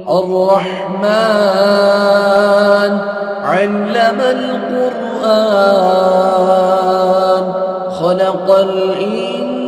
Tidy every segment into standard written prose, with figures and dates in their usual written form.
الرحمن علم القرآن خلق الإنسان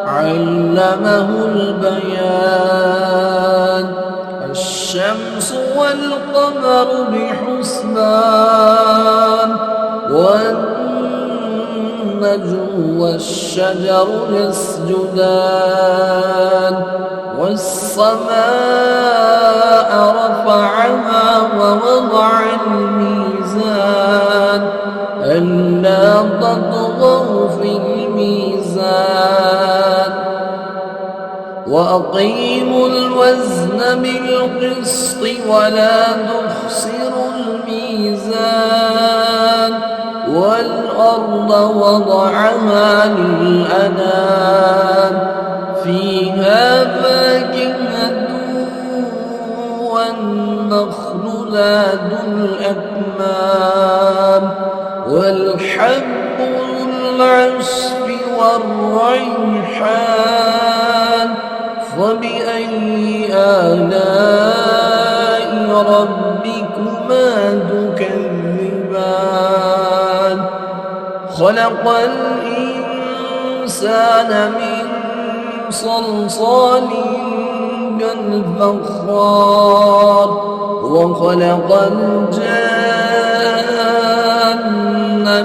علمه البيان الشمس والقمر بحسبان والنجم والشجر يسجدان والسماء رفعها ووضع الميزان ألا تطغوا في الميزان وأقيموا الوزن بالقسط ولا تخسروا الميزان والأرض وضعها للأنام فيها فاكهة والنخل ذات الأكمام والحب ذو العصف والريحان فبأي آلاء ربكما تكذبان خلق الإنسان من صلصال كالفخار وخلق الجان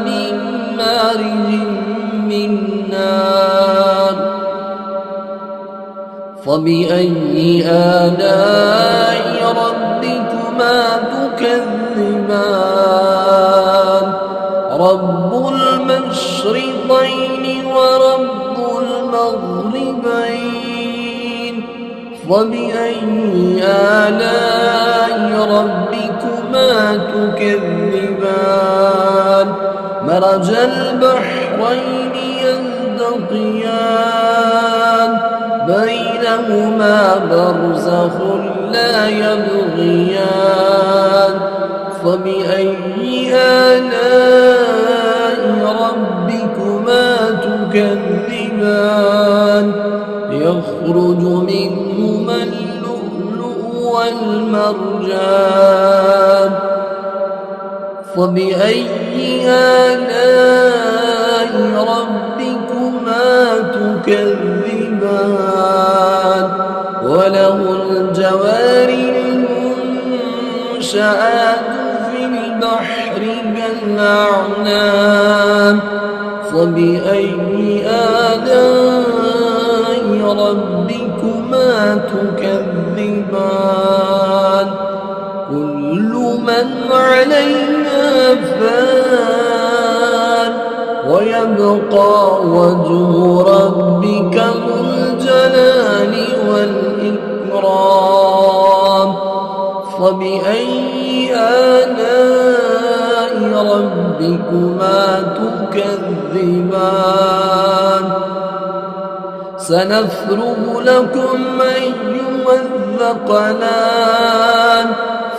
من مارج من نار فبأي آلاء ربكما تكذبان رب المشرقين ورب المغربين فبأي آلاء ربكما تكذبان مرج البحرين يلتقيان بينهما برزخ لا يبغيان فبأي آلاء ربكما تكذبان يخرج منهما اللؤلؤ والمرجان فبأي آلاء ربكما تكذبان وله الجوار المنشآت في البحر كالأعلام فبأي آلاء ربكما تكذبان كل من عليها فان ويبقى وجه ربك ذو الجلال والإكرام فبأي آلاء ربكما تكذبان سنفرغ لكم أيها الثقلان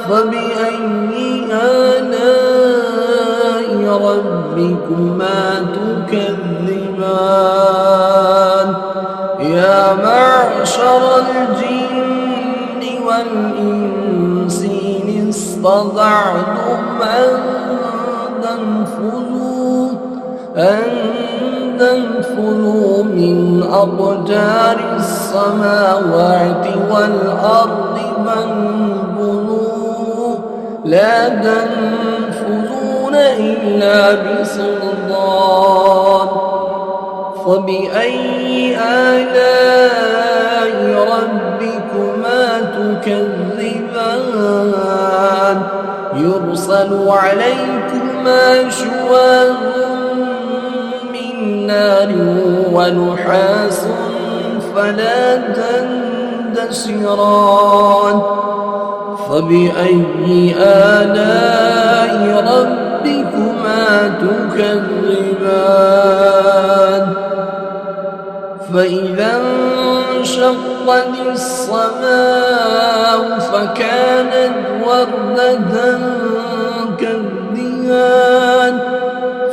فبأي آلاء ربكما تكذبان يا معشر الجن والإنس إن استطعتم أن تنفذوا من أقدار السماوات والأرض فانفذوا لا تنفذون إلا بسلطان فبأي آلاء ربكما تكذبان يرسل عليكما شواظ من نار ونحاس فلا تندسران فبأي آلاء ربكما تكذبان فإذا انشقت السماء فكانت وردة كالدهان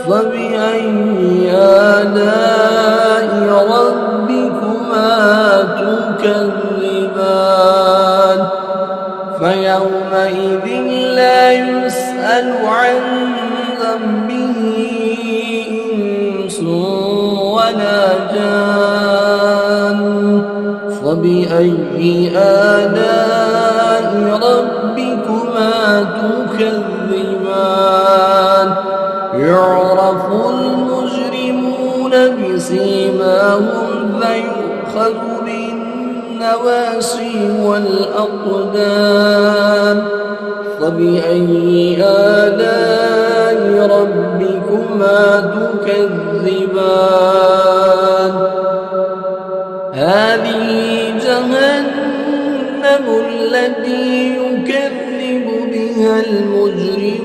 فبأي آلاء ربكما تكذبان فيومئذ لا يسأل عن ذنبه إنس ولا جان فبأي آلاء ربكما تكذبان يعرف المجرمون بسيماهم فيؤخذ بالنواصي والأقدام فبأي آلاء ربكما تكذبان هذه جهنم التي يكذب بها المجرمون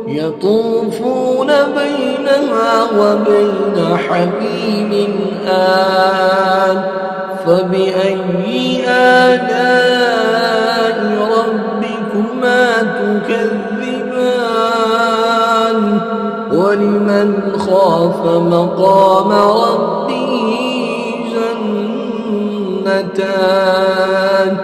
يطوفون بينها وبين حميم آن فبأي آلاء ربكما تكذبان ولمن خاف مقام ربه جنتان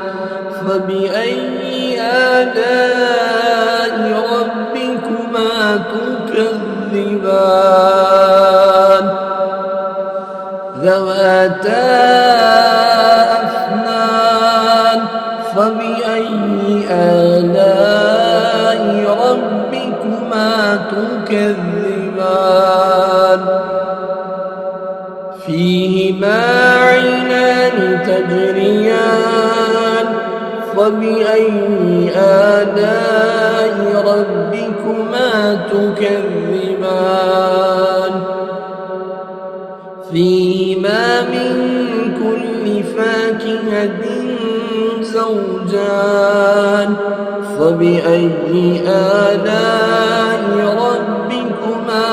فبأي آلاء ربكما تكذبان ذواتا أفنان فبأي آلاء ربكما تكذبان فيهما عينان تجريان فبأي آلاء ربكما تكذبان فيهما من كل فاكهة زوجان فبأي آلاء ربكما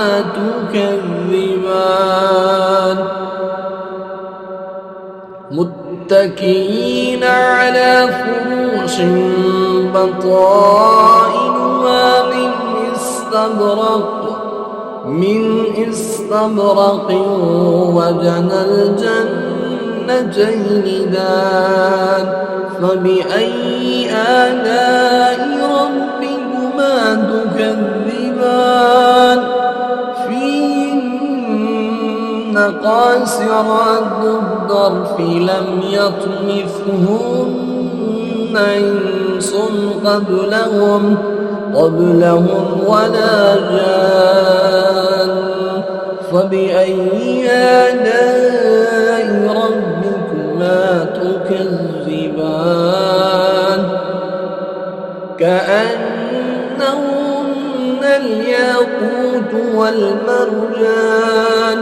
تكذبان متكئين على فرش بطائنها من استبرق وجنى الجنتين دان فبأي آلاء ربكما تكذبان فيهن قاصرات الطرف لم يطمثهن إنس قبلهم ولا جان فبأي آلاء ربكما تكذبان كأنهن الياقوت والمرجان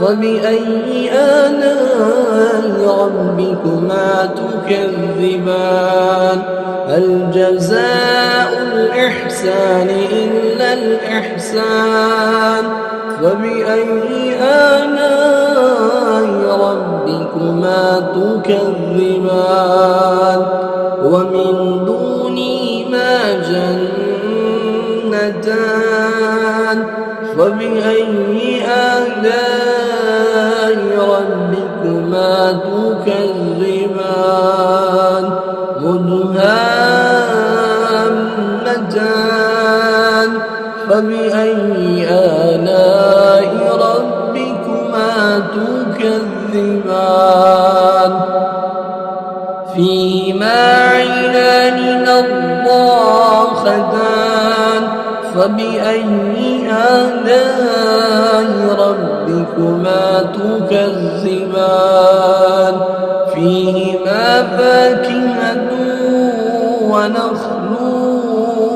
فبأي آلاء ربكما تكذبان هل جزاء الإحسان إلا الإحسان فبأي آلاء ربكما تكذبان ومن دونهما جنتان فبأي آلاء ربكما تكذبان مدهامتان فبأي آلاء ربكما تكذبان فيهما عينان نضاختان فبأي آلاء ربكما تكذبان فيهما فاكهة ونخل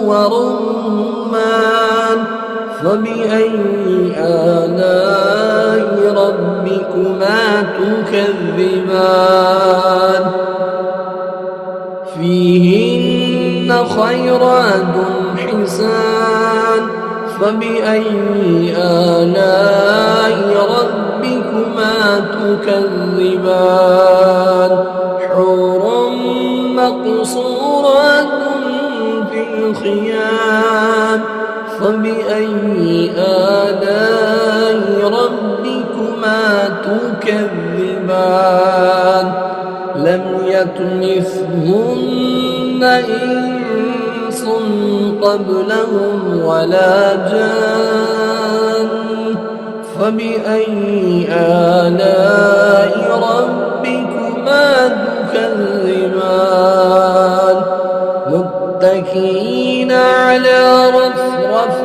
ورمان فبأي آلاء ربكما تكذبان فيهن خيرات حسان فبأي آلاء ربكما تكذبان حور مقصورات في الخيام فبأي آلاء ربكما تكذبان لم يطمثهن إنس قبلهم ولا جان فبأي آلاء ربكما تكذبان متكئين على رفرف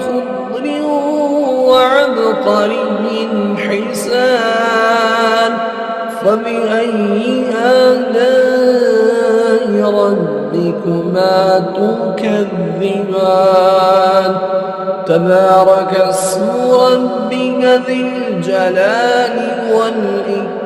خضر وعبقري حسان فبأي آلاء ربكما تكذبان تبارك اسم ربك ذي الجلال والإكرام